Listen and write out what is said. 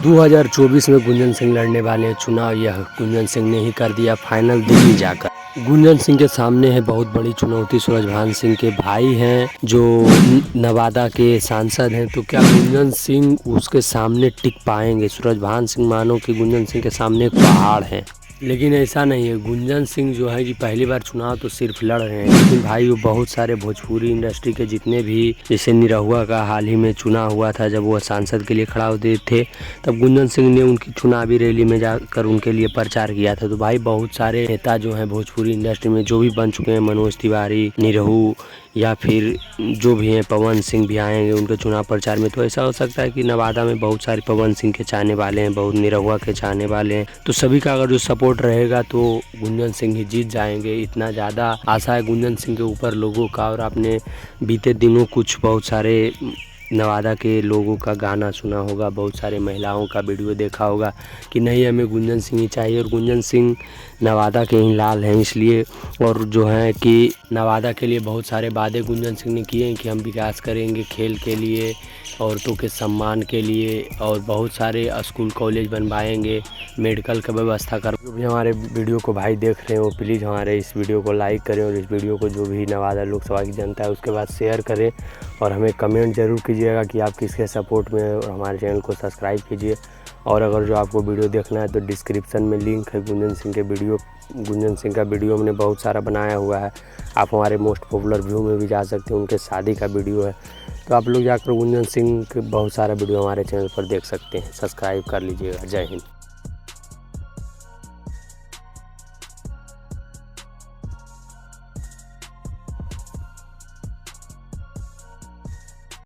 2024 में गुंजन सिंह लड़ने वाले चुनाव, यह गुंजन सिंह ने ही कर दिया फाइनल दिल्ली जाकर। गुंजन सिंह के सामने है बहुत बड़ी चुनौती। सूरजभान सिंह के भाई हैं जो नवादा के सांसद हैं, तो क्या गुंजन सिंह उसके सामने टिक पाएंगे? सूरजभान सिंह मानो कि गुंजन सिंह के सामने एक पहाड़ है, लेकिन ऐसा नहीं है। गुंजन सिंह जो है कि पहली बार चुनाव तो सिर्फ लड़ रहे हैं, लेकिन भाई वो बहुत सारे भोजपुरी इंडस्ट्री के जितने भी, जैसे निरहुआ का हाल ही में चुनाव हुआ था, जब वो सांसद के लिए खड़ा होते थे, तब गुंजन सिंह ने उनकी चुनावी रैली में जाकर उनके लिए प्रचार किया था। तो भाई बहुत सारे नेता जो हैं भोजपुरी इंडस्ट्री में जो भी बन चुके हैं, मनोज तिवारी, निरहू या फिर जो भी हैं, पवन सिंह भी आएंगे उनके चुनाव प्रचार में। तो ऐसा हो सकता है कि नवादा में बहुत सारे पवन सिंह के चाहने वाले हैं, बहुत निरहुआ के चाहने वाले हैं, तो सभी का अगर जो सपोर्ट रहेगा तो गुंजन सिंह ही जीत जाएंगे। इतना ज़्यादा आशा है गुंजन सिंह के ऊपर लोगों का। और आपने बीते दिनों कुछ बहुत सारे नवादा के लोगों का गाना सुना होगा, बहुत सारे महिलाओं का वीडियो देखा होगा कि नहीं हमें गुंजन सिंह ही चाहिए। और गुंजन सिंह नवादा के ही लाल हैं इसलिए, और जो है कि नवादा के लिए बहुत सारे वादे गुंजन सिंह ने किए हैं कि हम विकास करेंगे खेल के लिए, औरतों के सम्मान के लिए, और बहुत सारे स्कूल कॉलेज बनवाएंगे, मेडिकल का व्यवस्था कर। जो भी हमारे वीडियो को भाई देख रहे हैं वो प्लीज़ हमारे इस वीडियो को लाइक करें, और इस वीडियो को जो भी नवादा लोकसभा की जनता है उसके बाद शेयर करें, और हमें कमेंट ज़रूर कीजिएगा कि आप किसके सपोर्ट में, और हमारे चैनल को सब्सक्राइब कीजिए। और अगर जो आपको वीडियो देखना है तो डिस्क्रिप्शन में लिंक है गुंजन सिंह का वीडियो हमने बहुत सारा बनाया हुआ है। आप हमारे मोस्ट पॉपुलर व्यू में भी जा सकते हैं, उनके शादी का वीडियो है, तो आप लोग जाकर गुंजन सिंह के बहुत सारा वीडियो हमारे चैनल पर देख सकते हैं। सब्सक्राइब कर लीजिएगा। जय हिंद।